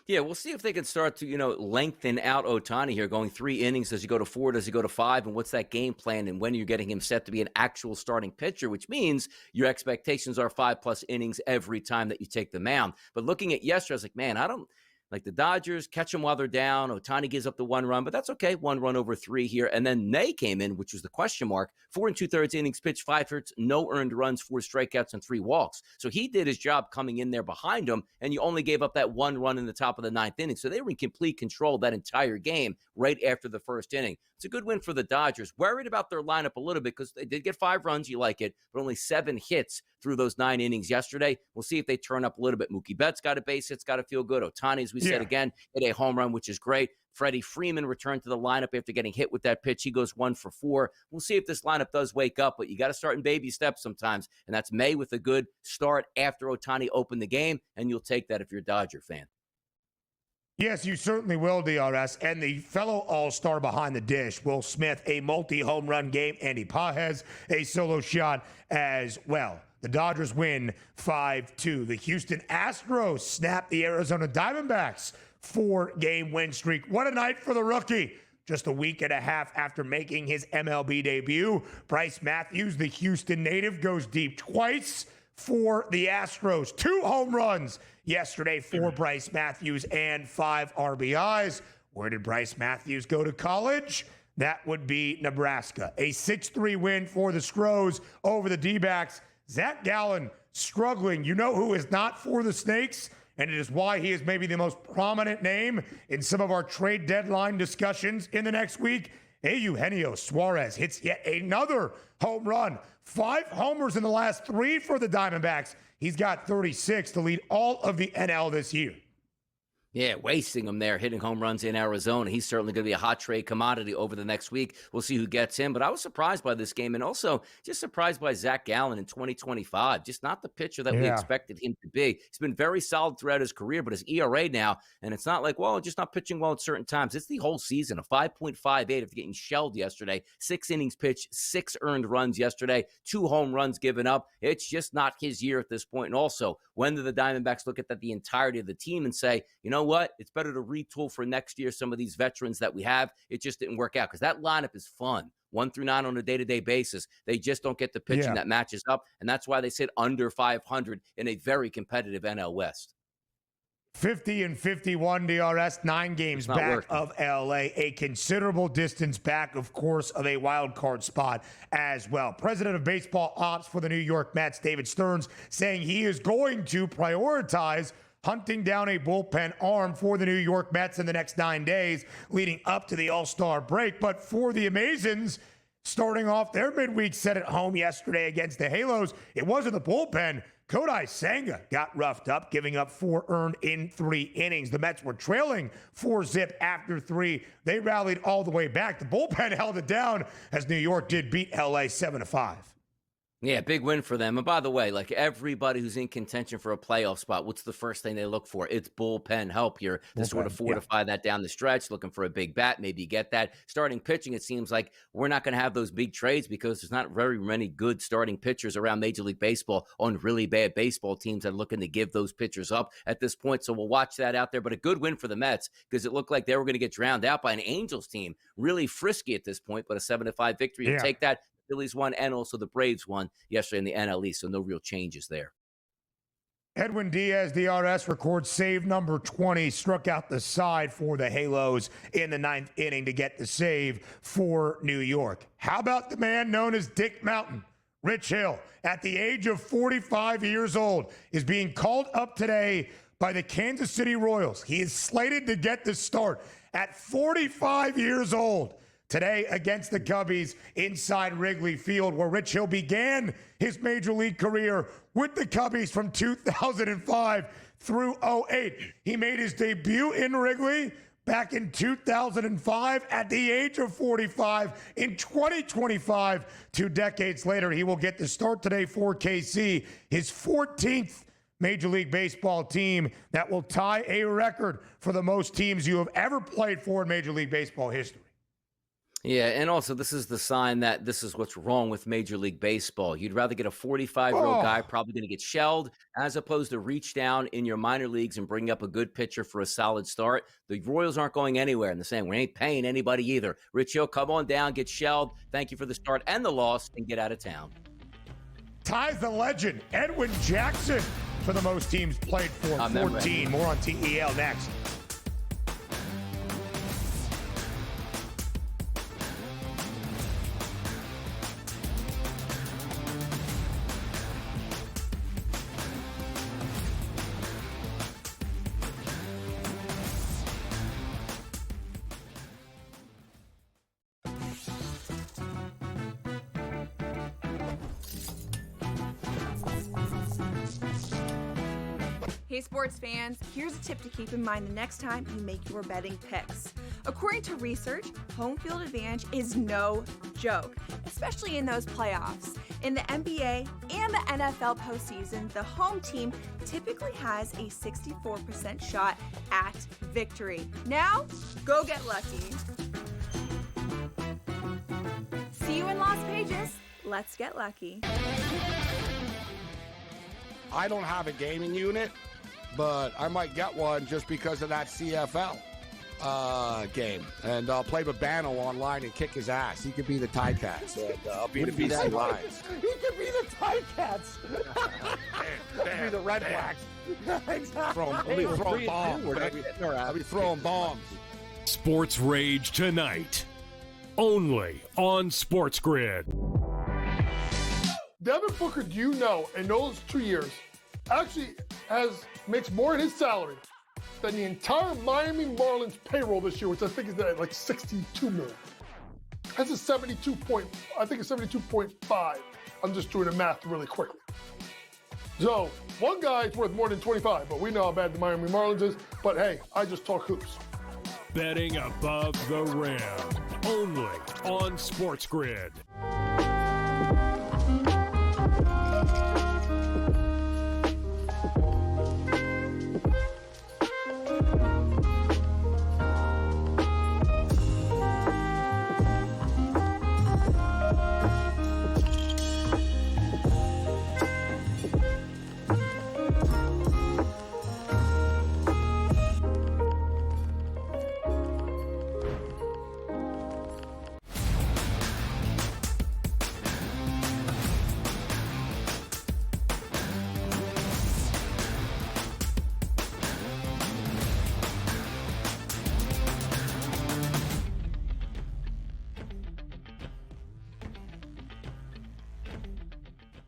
A: Yeah, we'll see if they can start to, lengthen out Ohtani here, going 3 innings. Does he go to 4? Does he go to 5? And what's that game plan? And when you're getting him set to be an actual starting pitcher, which means your expectations are 5+ innings every time that you take the mound. But looking at yesterday, I was like, man, I don't like the Dodgers catch them while they're down. Ohtani gives up the 1 run, but that's okay. 1 run over 3 here. And then May came in, which was the question mark. 4 2/3 innings pitched, 5 hits, no earned runs, 4 strikeouts, and 3 walks. So he did his job coming in there behind him, and you only gave up that 1 run in the top of the 9th inning. So they were in complete control that entire game right after the first inning. It's a good win for the Dodgers. Worried about their lineup a little bit because they did get 5 runs. You like it, but only 7 hits through those 9 innings yesterday. We'll see if they turn up a little bit. Mookie Betts got a base hit. It's got to feel good. Ohtani, as we said again, hit a home run, which is great. Freddie Freeman returned to the lineup after getting hit with that pitch. He goes 1 for 4. We'll see if this lineup does wake up, but you got to start in baby steps sometimes, and that's May with a good start after Ohtani opened the game, and you'll take that if you're a Dodger fan.
I: Yes, you certainly will, DRS. And the fellow all-star behind the dish, Will Smith, a multi-home run game. Andy Pages, a solo shot as well. The Dodgers win 5-2. The Houston Astros snap the Arizona Diamondbacks 4-game win streak. What a night for the rookie. Just a week and a half after making his MLB debut, Bryce Matthews, the Houston native, goes deep twice for the Astros. 2 home runs yesterday for Bryce Matthews and 5 RBIs. Where did Bryce Matthews go to college? That would be Nebraska. A 6-3 win for the Stros over the D-backs. Zach Gallen struggling. You know who is not for the Snakes? And it is why he is maybe the most prominent name in some of our trade deadline discussions in the next week. Eugenio Suarez hits yet another home run. 5 homers in the last 3 for the Diamondbacks. He's got 36 to lead all of the NL this year.
A: Yeah, wasting him there, hitting home runs in Arizona. He's certainly going to be a hot trade commodity over the next week. We'll see who gets him. But I was surprised by this game, and also just surprised by Zach Gallen in 2025. Just not the pitcher that we expected him to be. He's been very solid throughout his career, but his ERA now, and it's not like, well, just not pitching well at certain times. It's the whole season, a 5.58 after getting shelled yesterday. 6 innings pitched, 6 earned runs yesterday, 2 home runs given up. It's just not his year at this point. And also, when do the Diamondbacks look at the entirety of the team and say, you know what? It's better to retool for next year some of these veterans that we have. It just didn't work out because that lineup is fun. 1 through 9 on a day-to-day basis. They just don't get the pitching that matches up, and that's why they sit under 500 in a very competitive NL West.
I: 50-51 DRS, 9 games
A: not
I: back
A: working.
I: of LA, a considerable distance back, of course, of a wild card spot as well. President of Baseball Ops for the New York Mets, David Stearns, saying he is going to prioritize hunting down a bullpen arm for the New York Mets in the next 9 days leading up to the All-Star break. But for the Amazons, starting off their midweek set at home yesterday against the Halos, it wasn't the bullpen. Kodai Senga got roughed up, giving up 4 earned in 3 innings. The Mets were trailing 4-zip after 3. They rallied all the way back. The bullpen held it down as New York did beat LA 7-5.
A: Yeah, big win for them. And by the way, like everybody who's in contention for a playoff spot, what's the first thing they look for? It's bullpen help here to sort of fortify that down the stretch, looking for a big bat, maybe get that. Starting pitching, it seems like we're not going to have those big trades because there's not very many good starting pitchers around Major League Baseball on really bad baseball teams that are looking to give those pitchers up at this point. So we'll watch that out there. But a good win for the Mets because it looked like they were going to get drowned out by an Angels team, really frisky at this point, but a 7-5 victory. You'll take that. Phillies won, and also the Braves won yesterday in the NL East, so no real changes there.
I: Edwin Diaz, DRS, records save number 20, struck out the side for the Halos in the 9th inning to get the save for New York. How about the man known as Dick Mountain? Rich Hill, at the age of 45 years old, is being called up today by the Kansas City Royals. He is slated to get the start at 45 years old today against the Cubbies inside Wrigley Field, where Rich Hill began his major league career with the Cubbies from 2005 through 08. He made his debut in Wrigley back in 2005 at the age of 45. In 2025, 2 decades later, he will get the start today for KC, his 14th Major League Baseball team that will tie a record for the most teams you have ever played for in Major League Baseball history.
A: Yeah, and also this is the sign that this is what's wrong with Major League Baseball. You'd rather get a 45-year-old guy probably going to get shelled as opposed to reach down in your minor leagues and bring up a good pitcher for a solid start. The Royals aren't going anywhere, and they're saying we ain't paying anybody either. Rich Hill, come on down, get shelled. Thank you for the start and the loss, and get out of town.
I: Ties the legend, Edwin Jackson, for the most teams played for, 14. More on TEL next.
O: Hey sports fans, here's a tip to keep in mind the next time you make your betting picks. According to research, home field advantage is no joke, especially in those playoffs. In the NBA and the NFL postseason, the home team typically has a 64% shot at victory. Now, go get lucky. See you in Las Vegas. Let's get lucky.
F: I don't have a gaming unit, but I might get one just because of that CFL game. And I'll play with Bano online and kick his ass. He could be the Ticats. And I'll be the BC Lions.
N: He could be the Ticats.
F: Be the Red Blacks.
N: Exactly.
F: I'll be throwing bombs. I'll be throwing bombs.
C: Sports Rage tonight, only on SportsGrid.
H: Devin Booker, do you know, in those 2 years, actually makes more in his salary than the entire Miami Marlins payroll this year, which I think is at like $62 million. That's a 72.5. I'm just doing the math really quickly. So one guy's worth more than 25, but we know how bad the Miami Marlins is. But hey, I just talk hoops.
C: Betting above the rim, only on SportsGrid.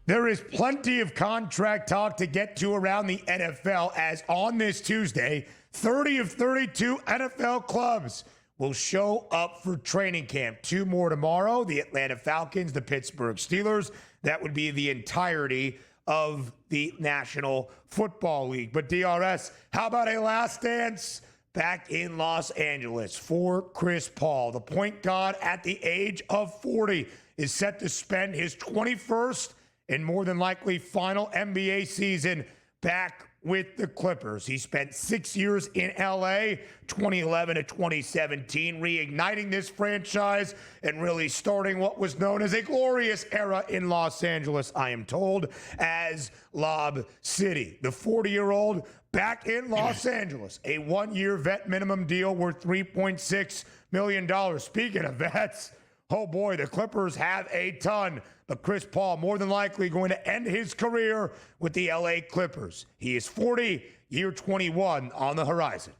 I: There is plenty of contract talk to get to around the NFL as on this Tuesday, 30 of 32 NFL clubs will show up for training camp. 2 more tomorrow, the Atlanta Falcons, the Pittsburgh Steelers. That would be the entirety of the National Football League. But DRS, how about a last dance back in Los Angeles for Chris Paul? The point guard at the age of 40 is set to spend his 21st and more than likely final NBA season back with the Clippers. He spent 6 years in LA, 2011 to 2017, reigniting this franchise and really starting what was known as a glorious era in Los Angeles, I am told, as Lob City. The 40-year-old back in Los Angeles, a 1-year vet minimum deal worth $3.6 million. Speaking of vets, oh boy, the Clippers have a ton. But Chris Paul more than likely going to end his career with the LA Clippers. He is 40, year 21 on the horizon.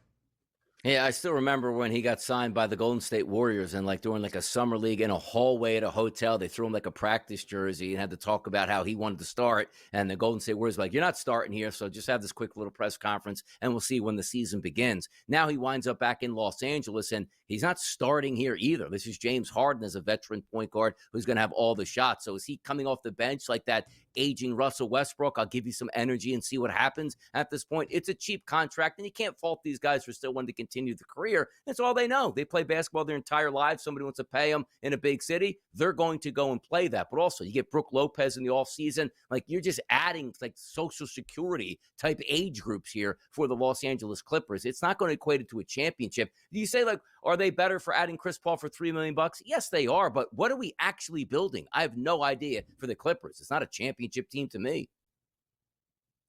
A: Yeah, I still remember when he got signed by the Golden State Warriors and during a summer league in a hallway at a hotel, they threw him a practice jersey and had to talk about how he wanted to start. And the Golden State Warriors were like, you're not starting here, so just have this quick little press conference and we'll see when the season begins. Now he winds up back in Los Angeles and he's not starting here either. This is James Harden as a veteran point guard who's going to have all the shots. So is he coming off the bench like that aging Russell Westbrook? I'll give you some energy and see what happens. At this point, it's a cheap contract, and you can't fault these guys for still wanting to continue the career. That's all they know. They play basketball their entire lives. Somebody wants to pay them in a big city, they're going to go and play that. But also, you get Brook Lopez in the offseason. You're just adding Social Security type age groups here for the Los Angeles Clippers. It's not going to equate it to a championship. Do you say, are they better for adding Chris Paul for $3 million? Yes, they are. But what are we actually building? I have no idea for the Clippers. It's not a championship team to me.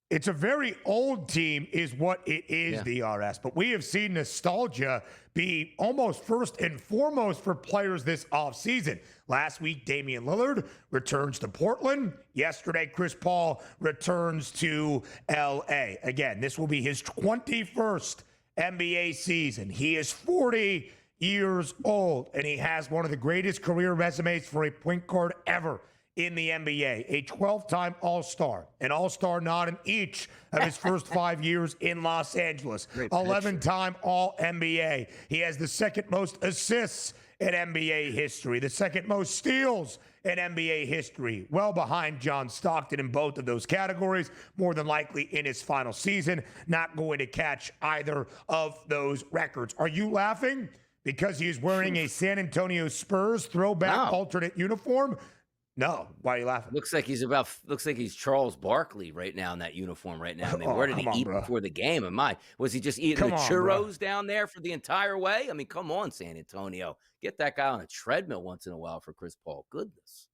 I: It's a very old team is what it is, DRS. But we have seen nostalgia be almost first and foremost for players this offseason. Last week, Damian Lillard returns to Portland. Yesterday, Chris Paul returns to L.A. Again, this will be his 21st NBA season. He is 40 years old, and he has one of the greatest career resumes for a point guard ever in the NBA, a 12-time All-Star, an All-Star nod in each of his first 5 years in Los Angeles, 11-time All-NBA. He has the second most assists in NBA history, the second most steals in NBA history, well behind John Stockton in both of those categories, more than likely in his final season, not going to catch either of those records. Are you laughing because he's wearing a San Antonio Spurs throwback alternate uniform? No. Why are you laughing?
A: Looks like he's Charles Barkley right now in that uniform right now. I mean, where did he eat before the game? Was he just eating the churros down there for the entire way? I mean, come on, San Antonio. Get that guy on a treadmill once in a while for Chris Paul. Goodness.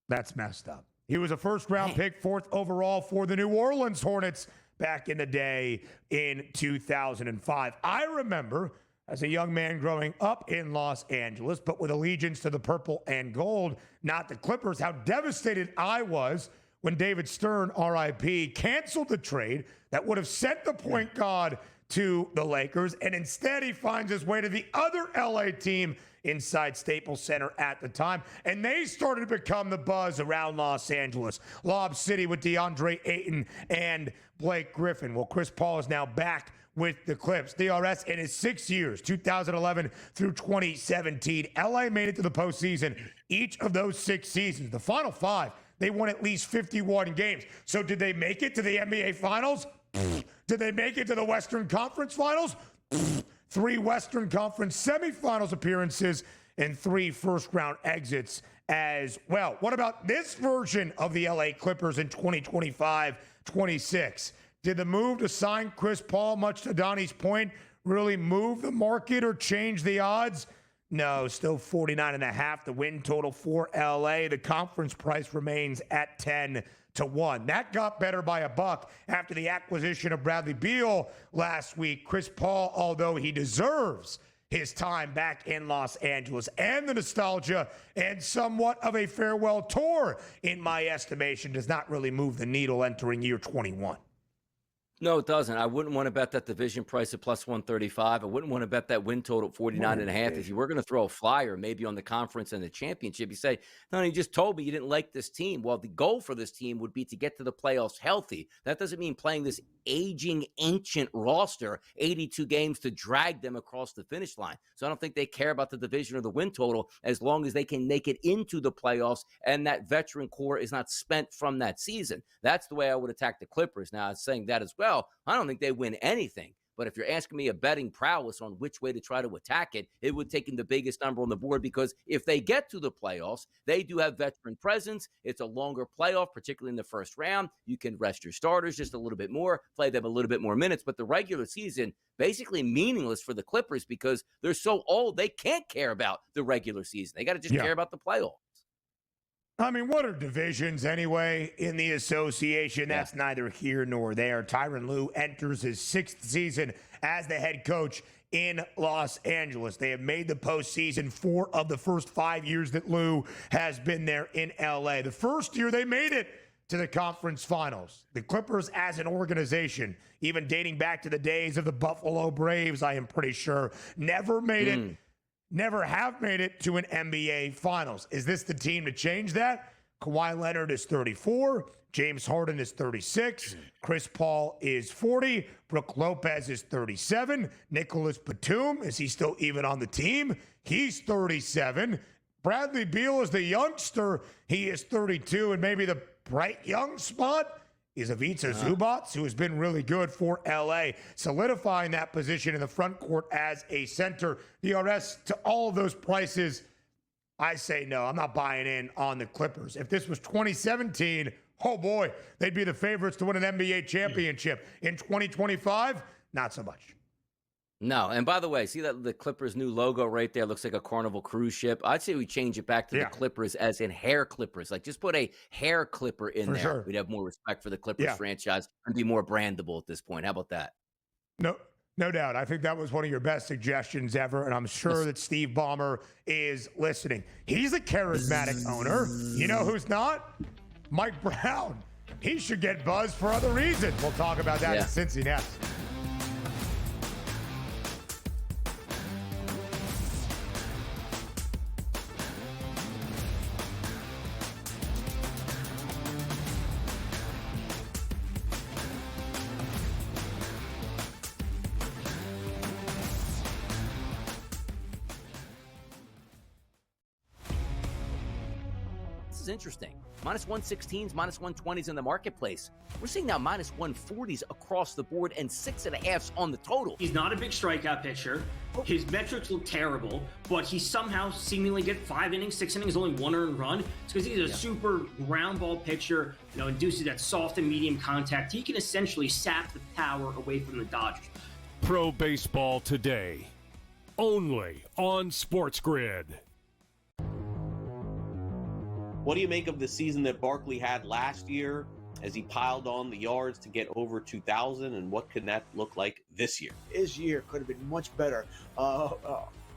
I: That's messed up. He was a first-round pick, 4th overall for the New Orleans Hornets back in the day in 2005. I remember as a young man growing up in Los Angeles, but with allegiance to the purple and gold, not the Clippers, how devastated I was when David Stern, RIP, canceled the trade that would have sent the point guard to the Lakers, and instead he finds his way to the other LA team inside Staples Center at the time, and they started to become the buzz around Los Angeles. Lob City with DeAndre Ayton and Blake Griffin. Well, Chris Paul is now back with the Clips. DRS in his 6 years, 2011 through 2017. LA made it to the postseason each of those 6 seasons. The final 5, they won at least 51 games. So did they make it to the NBA Finals? Did they make it to the Western Conference Finals? 3 Western Conference semifinals appearances and 3 first-round exits as well. What about this version of the LA Clippers in 2025-26? Did the move to sign Chris Paul, much to Donnie's point, really move the market or change the odds? No, still 49.5 the win total for LA. The conference price remains at 10-1. That got better by $1 after the acquisition of Bradley Beal last week. Chris Paul, although he deserves his time back in Los Angeles and the nostalgia and somewhat of a farewell tour, in my estimation, does not really move the needle entering year 21.
A: No, it doesn't. I wouldn't want to bet that division price at plus 135. I wouldn't want to bet that win total at 49.5. If you were going to throw a flyer, maybe on the conference and the championship, you say, no, you just told me you didn't like this team. Well, the goal for this team would be to get to the playoffs healthy. That doesn't mean playing this aging, ancient roster, 82 games to drag them across the finish line. So I don't think they care about the division or the win total as long as they can make it into the playoffs and that veteran core is not spent from that season. That's the way I would attack the Clippers. Now, I was saying that as well. I don't think they win anything. But if you're asking me a betting prowess on which way to try to attack it, it would take them the biggest number on the board, because if they get to the playoffs, they do have veteran presence. It's a longer playoff, particularly in the first round. You can rest your starters just a little bit more, play them a little bit more minutes. But the regular season, basically meaningless for the Clippers because they're so old, they can't care about the regular season. They got to just care about the playoffs.
I: I mean, what are divisions anyway in the association? That's neither here nor there. Tyronn Lue enters his 6th season as the head coach in Los Angeles. They have made the postseason 4 of the first 5 years that Lue has been there in LA. The first year they made it to the conference finals. The Clippers as an organization, even dating back to the days of the Buffalo Braves, I am pretty sure, never made it. Never have made it to an NBA Finals. Is this the team to change that? Kawhi Leonard is 34. James Harden is 36. Chris Paul is 40. Brook Lopez is 37. Nicholas Batum, is he still even on the team? He's 37. Bradley Beal is the youngster. He is 32. And maybe the bright young spot is Ivica Zubac, who has been really good for LA, solidifying that position in the front court as a center. DRS, to all of those prices, I say no. I'm not buying in on the Clippers. If this was 2017, oh boy, they'd be the favorites to win an NBA championship. In 2025, not so much.
A: No, and by the way, see that the Clippers' new logo right there looks like a Carnival cruise ship? I'd say we change it back to the Clippers as in hair clippers. Like, just put a hair clipper in there.
I: Sure.
A: We'd have more respect for the Clippers franchise and be more brandable at this point. How about that?
I: No doubt. I think that was one of your best suggestions ever, and I'm sure that Steve Ballmer is listening. He's a charismatic owner. You know who's not? Mike Brown. He should get buzzed for other reasons. We'll talk about that in Cincy next.
A: This is interesting. Minus 116s, minus 120s in the marketplace. We're seeing now minus 140s across the board and 6.5s on the total.
B: He's not a big strikeout pitcher. His metrics look terrible, but he somehow seemingly get 5 innings, 6 innings, only 1 earned run. It's because he's a super ground ball pitcher, induces that soft and medium contact. He can essentially sap the power away from the Dodgers.
C: Pro Baseball Today, only on SportsGrid.
D: What do you make of the season that Barkley had last year as he piled on the yards to get over 2,000, and what can that look like this year?
E: His year could have been much better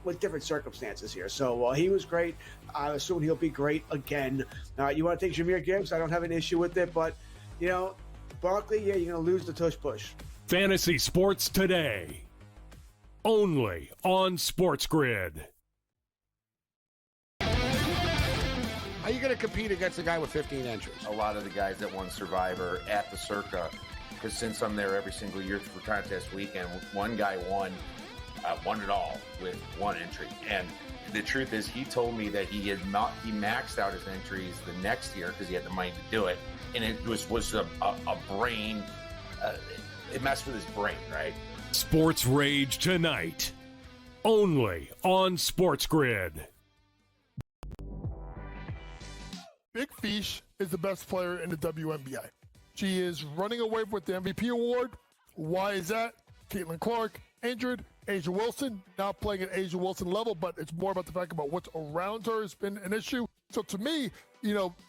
E: with different circumstances here. So he was great. I assume he'll be great again. You want to take Jahmyr Gibbs? I don't have an issue with it, but, Barkley, you're going to lose the tush push.
C: Fantasy Sports Today, only on SportsGrid.
F: How are you going to compete against a guy with 15 entries?
G: A lot of the guys that won Survivor at the Circa, because since I'm there every single year for contest weekend, one guy won it all with 1 entry. And the truth is, he told me that he maxed out his entries the next year because he had the money to do it, and it was a brain. It messed with his brain, right?
C: Sports Rage tonight, only on SportsGrid.
H: Big Fish is the best player in the WNBA. She is running away with the MVP award. Why is that? Caitlin Clark injured. Asia Wilson not playing at Asia Wilson level, but it's more about the fact about what's around her has been an issue. So to me,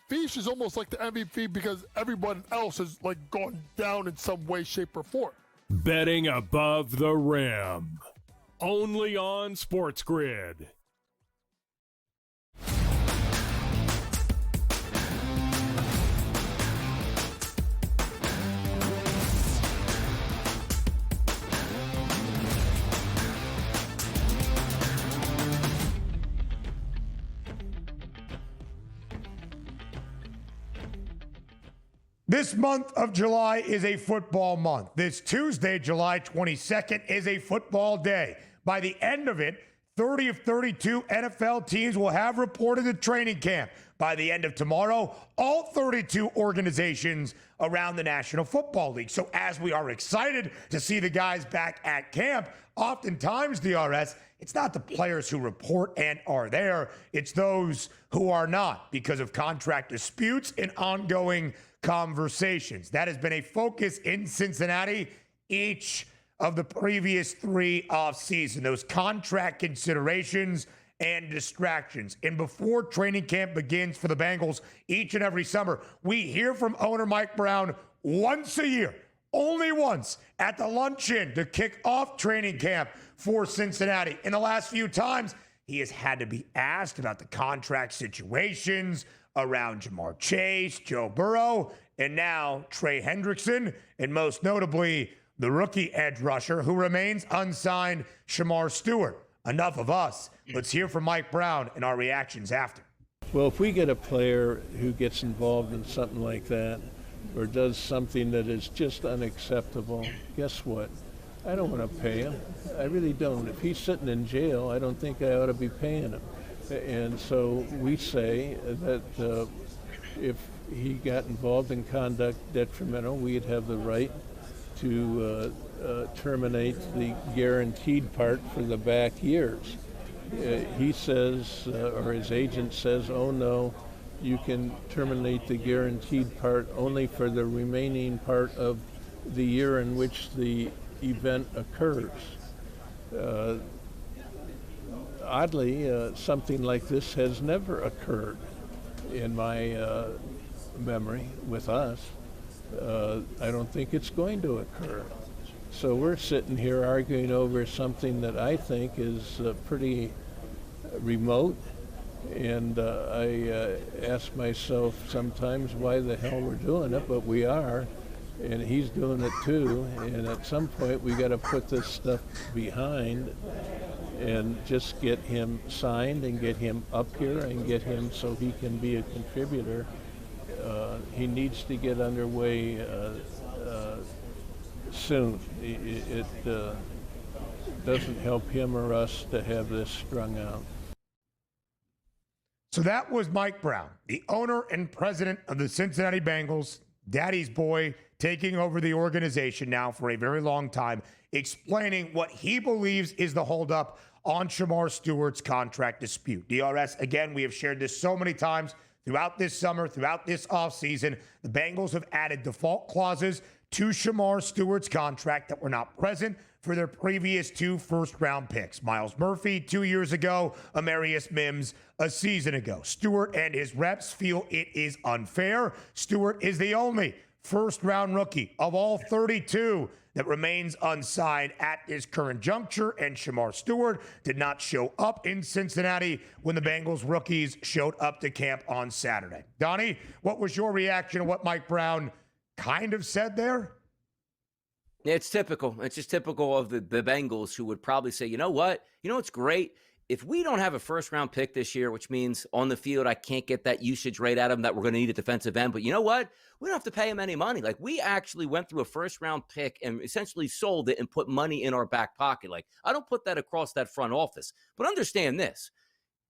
H: Fish is almost like the MVP because everyone else has gone down in some way, shape, or form.
C: Betting above the rim, only on SportsGrid.
I: This month of July is a football month. This Tuesday, July 22nd, is a football day. By the end of it, 30 of 32 NFL teams will have reported to training camp. By the end of tomorrow, all 32 organizations around the National Football League. So as we are excited to see the guys back at camp, oftentimes, DRS, it's not the players who report and are there. It's those who are not because of contract disputes and ongoing conversations. That has been a focus in Cincinnati each of the previous 3 offseason, those contract considerations and distractions. And before training camp begins for the Bengals each and every summer, we hear from owner Mike Brown once a year, only once, at the luncheon to kick off training camp for Cincinnati. In the last few times, he has had to be asked about the contract situations around Jamar Chase, Joe Burrow, and now Trey Hendrickson, and most notably, the rookie edge rusher who remains unsigned, Shamar Stewart. Enough of us. Let's hear from Mike Brown and our reactions after.
U: Well, if we get a player who gets involved in something like that or does something that is just unacceptable, guess what? I don't want to pay him. I really don't. If he's sitting in jail, I don't think I ought to be paying him. And so we say that if he got involved in conduct detrimental, we'd have the right to terminate the guaranteed part for the back years. He says, or his agent says, oh no, you can terminate the guaranteed part only for the remaining part of the year in which the event occurs. Oddly, something like this has never occurred in my memory with us. I don't think it's going to occur. So we're sitting here arguing over something that I think is pretty remote. And I ask myself sometimes why the hell we're doing it, but we are. And he's doing it too. And at some point we got to put this stuff behind and just get him signed and get him up here and get him so he can be a contributor. He needs to get underway soon. It doesn't help him or us to have this strung out.
I: So that was Mike Brown, the owner and president of the Cincinnati Bengals, daddy's boy, taking over the organization now for a very long time, explaining what he believes is the holdup on Shamar Stewart's contract dispute. DRS, again, we have shared this so many times throughout this summer, throughout this offseason. The Bengals have added default clauses to Shamar Stewart's contract that were not present for their previous 2 first-round picks. Miles Murphy 2 years ago, Amarius Mims a season ago. Stewart and his reps feel it is unfair. Stewart is the only first-round rookie of all 32 that remains unsigned at this current juncture, and Shamar Stewart did not show up in Cincinnati when the Bengals rookies showed up to camp on Saturday. Donnie, what was your reaction to what Mike Brown kind of said there?
A: It's typical. It's just typical of the Bengals, who would probably say, you know what? You know what's great? If we don't have a first-round pick this year, which means on the field I can't get that usage rate out of him that we're going to need at defensive end, but you know what? We don't have to pay him any money. Like, we actually went through a first-round pick and essentially sold it and put money in our back pocket. Like, I don't put that across that front office. But understand this.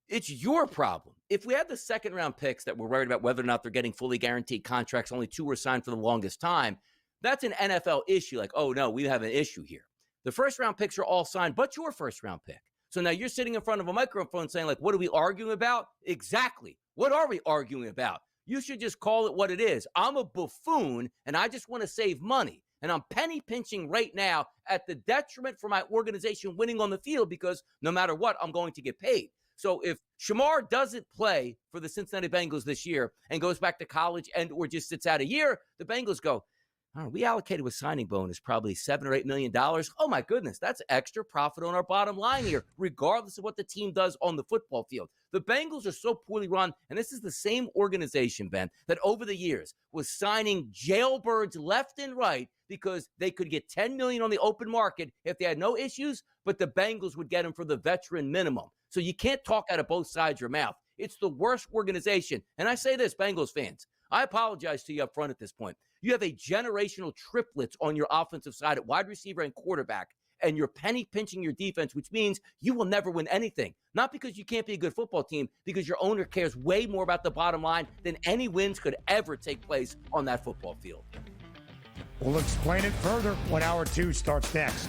A: It's your problem. If we had the second-round picks that we're worried about whether or not they're getting fully guaranteed contracts, only 2 were signed for the longest time, that's an NFL issue. Like, oh, no, we have an issue here. The first-round picks are all signed, but your first-round pick. So now you're sitting in front of a microphone saying, like, what are we arguing about? Exactly. What are we arguing about? You should just call it what it is. I'm a buffoon, and I just want to save money. And I'm penny pinching right now at the detriment for my organization winning on the field, because no matter what, I'm going to get paid. So if Shamar doesn't play for the Cincinnati Bengals this year and goes back to college and or just sits out a year, the Bengals go, oh, we allocated with signing bonus probably $7 or $8 million. Oh, my goodness, that's extra profit on our bottom line here, regardless of what the team does on the football field. The Bengals are so poorly run, and this is the same organization, Ben, that over the years was signing jailbirds left and right because they could get $10 million on the open market if they had no issues, but the Bengals would get them for the veteran minimum. So you can't talk out of both sides of your mouth. It's the worst organization. And I say this, Bengals fans, I apologize to you up front at this point. You have a generational triplets on your offensive side at wide receiver and quarterback, and you're penny pinching your defense, which means you will never win anything. Not because you can't be a good football team, because your owner cares way more about the bottom line than any wins could ever take place on that football field.
I: We'll explain it further when Hour 2 starts next.